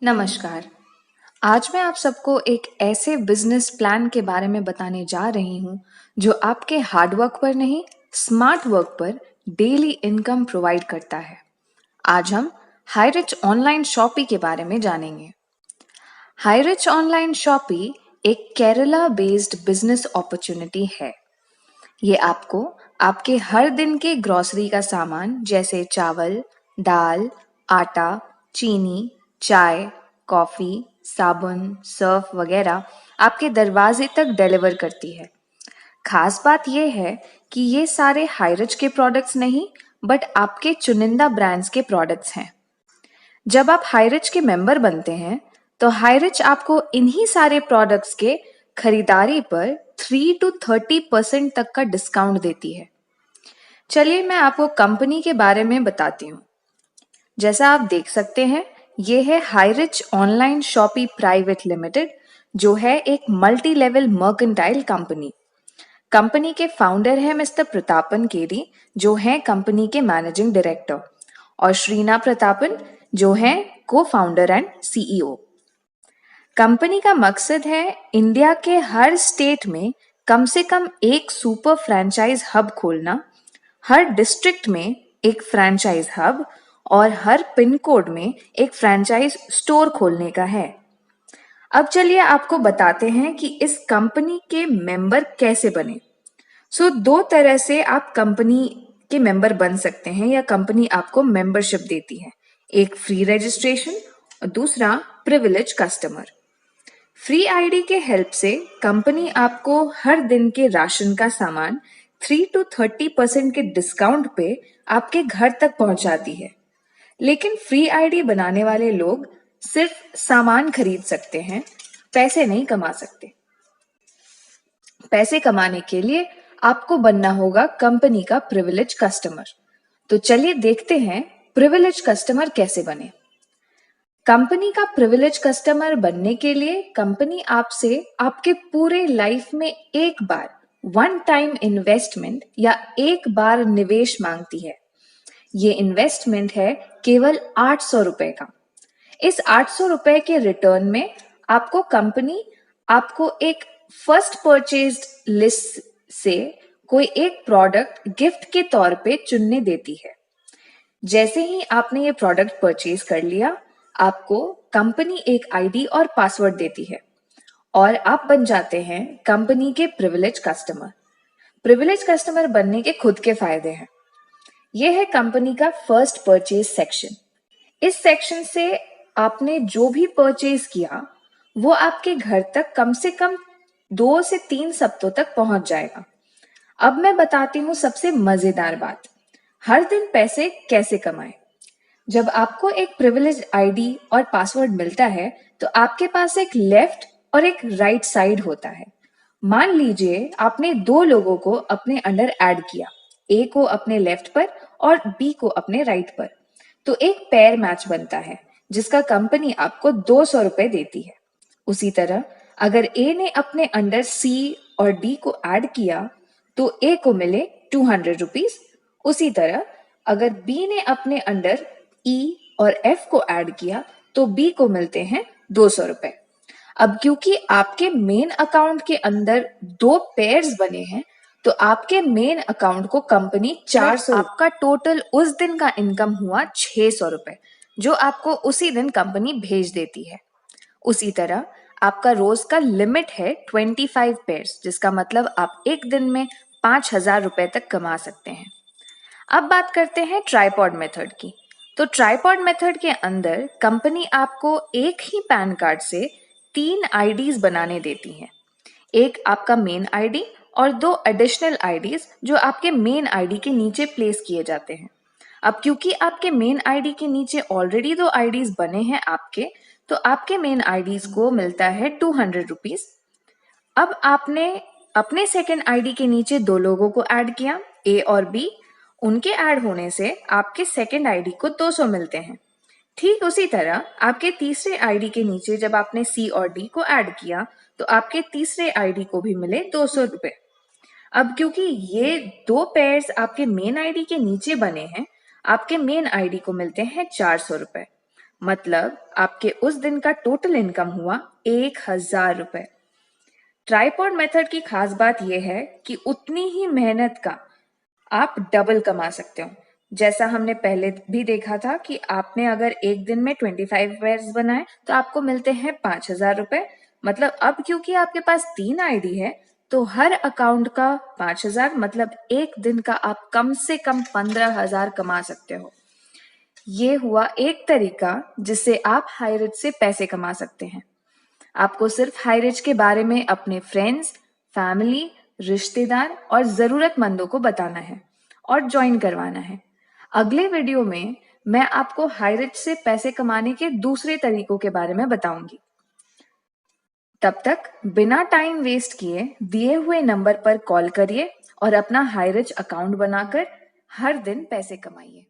नमस्कार। आज मैं आप सबको एक ऐसे बिजनेस प्लान के बारे में बताने जा रही हूँ जो आपके हार्ड वर्क पर नहीं, स्मार्ट वर्क पर डेली इनकम प्रोवाइड करता है। आज हम हाईरिच ऑनलाइन शॉपी के बारे में जानेंगे। हाईरिच ऑनलाइन शॉपी एक केरला बेस्ड बिजनेस अपॉर्चुनिटी है। ये आपको आपके हर दिन के ग्रोसरी का सामान जैसे चावल, दाल, आटा, चीनी, चाय, कॉफी, साबुन, सर्फ वगैरह आपके दरवाजे तक डिलीवर करती है। खास बात यह है कि ये सारे हाईरिच के प्रोडक्ट्स नहीं, बट आपके चुनिंदा ब्रांड्स के प्रोडक्ट्स हैं। जब आप हाईरिच के मेंबर बनते हैं तो हाईरिच आपको इन्हीं सारे प्रोडक्ट्स के खरीदारी पर 3 to 30% तक का डिस्काउंट देती है। चलिए मैं आपको कंपनी के बारे में बताती हूँ। जैसा आप देख सकते हैं, ये है Highrich online shoppe private limited, जो है एक multi level mercantile company. Company के फाउंडर है मिस्टर प्रतापन केरी, जो हैं कंपनी के मैनेजिंग डायरेक्टर, और श्रीना प्रतापन, जो हैं को फाउंडर एंड सीईओ। कंपनी का मकसद है इंडिया के हर स्टेट में कम से कम एक सुपर फ्रेंचाइज हब खोलना, हर डिस्ट्रिक्ट में एक फ्रेंचाइज हब और हर पिन कोड में एक फ्रेंचाइज स्टोर खोलने का है। अब चलिए आपको बताते हैं कि इस कंपनी के मेंबर कैसे बने। दो तरह से आप कंपनी के मेंबर बन सकते हैं या कंपनी आपको मेंबरशिप देती है। एक फ्री रजिस्ट्रेशन और दूसरा प्रिविलेज कस्टमर। फ्री आईडी के हेल्प से कंपनी आपको हर दिन के राशन का सामान 3 to 30% के डिस्काउंट पे आपके घर तक पहुंचाती है। लेकिन फ्री आईडी बनाने वाले लोग सिर्फ सामान खरीद सकते हैं, पैसे नहीं कमा सकते। पैसे कमाने के लिए आपको बनना होगा कंपनी का प्रिविलेज कस्टमर। तो चलिए देखते हैं प्रिविलेज कस्टमर कैसे बने। कंपनी का प्रिविलेज कस्टमर बनने के लिए कंपनी आपसे आपके पूरे लाइफ में एक बार वन टाइम इन्वेस्टमेंट या एक बार निवेश मांगती है। ये इन्वेस्टमेंट है केवल 800 रुपए का। इस 800 रुपए के रिटर्न में आपको कंपनी आपको एक फर्स्ट परचेज लिस्ट से कोई एक प्रोडक्ट गिफ्ट के तौर पे चुनने देती है। जैसे ही आपने ये प्रोडक्ट परचेज कर लिया, आपको कंपनी एक आईडी और पासवर्ड देती है और आप बन जाते हैं कंपनी के प्रिविलेज कस्टमर। प्रिविलेज कस्टमर बनने के खुद के फायदे हैं। यह है कंपनी का फर्स्ट परचेज सेक्शन। इस सेक्शन से आपने जो भी परचेज किया वो आपके घर तक कम से कम 2 से 3 हफ्तों तक पहुंच जाएगा। अब मैं बताती हूँ सबसे मजेदार बात, हर दिन पैसे कैसे कमाएं। जब आपको एक प्रिविलेज आईडी और पासवर्ड मिलता है तो आपके पास एक लेफ्ट और एक राइट साइड होता है। मान लीजिए आपने दो लोगों को अपने अंडर ऐड किया, ए को अपने लेफ्ट पर और बी को अपने राइट पर, तो एक पेयर मैच बनता है जिसका कंपनी आपको 200 रुपए देती है। उसी तरह अगर ए ने अपने अंडर सी और डी को ऐड किया तो ए को मिले 200 रुपीज। उसी तरह अगर बी ने अपने अंडर ई और एफ को ऐड किया तो बी को मिलते हैं 200 रुपए। अब क्योंकि आपके मेन अकाउंट के अंदर दो पेयर्स बने हैं तो आपके मेन अकाउंट को कंपनी 400, आपका टोटल उस दिन का इनकम हुआ 600 रुपए, जो आपको उसी दिन कंपनी भेज देती है। उसी तरह आपका रोज का लिमिट है 25 पेयर्स, जिसका मतलब आप एक दिन में 5,000 रुपए तक कमा सकते हैं। अब बात करते हैं ट्राइपॉड मेथड की। तो ट्राइपॉड मेथड के अंदर कंपनी आपको एक ही पैन कार्ड से 3 आईडीज बनाने देती है। एक आपका मेन आईडी और दो एडिशनल आईडीज जो आपके मेन आईडी के नीचे प्लेस किए जाते हैं। अब क्योंकि आपके मेन आईडी के नीचे ऑलरेडी 2 आईडीज बने हैं आपके, तो आपके मेन आईडीज को मिलता है 200 रुपीज। अब आपने अपने सेकेंड आईडी के नीचे दो लोगों को ऐड किया, ए और बी। उनके ऐड होने से आपके सेकेंड आईडी को 200 मिलते हैं। ठीक उसी तरह आपके तीसरे आईडी के नीचे जब आपने सी और डी को ऐड किया तो आपके तीसरे आईडी को भी मिले 200 रुपए। अब क्योंकि ये दो पेयर्स आपके मेन आईडी के नीचे बने हैं, आपके मेन आईडी को मिलते हैं 400 रुपए। मतलब आपके उस दिन का टोटल इनकम हुआ 1,000 रुपए। ट्राइपॉड मेथड की खास बात यह है कि उतनी ही मेहनत का आप डबल कमा सकते हो। जैसा हमने पहले भी देखा था कि आपने अगर एक दिन में 25 पेयर्स बनाए तो आपको मिलते हैं 5,000 रुपए। मतलब अब क्योंकि आपके पास 3 आईडी है तो हर अकाउंट का 5,000, मतलब एक दिन का आप कम से कम 15,000 कमा सकते हो। ये हुआ एक तरीका जिससे आप हाईरिच से पैसे कमा सकते हैं। आपको सिर्फ हाईरिच के बारे में अपने फ्रेंड्स, फैमिली, रिश्तेदार और जरूरतमंदों को बताना है और ज्वाइन करवाना है। अगले वीडियो में मैं आपको हाईरिच से पैसे कमाने के दूसरे तरीकों के बारे में बताऊंगी। तब तक बिना टाइम वेस्ट किए दिए हुए नंबर पर कॉल करिए और अपना हाईरिच अकाउंट बनाकर हर दिन पैसे कमाइए।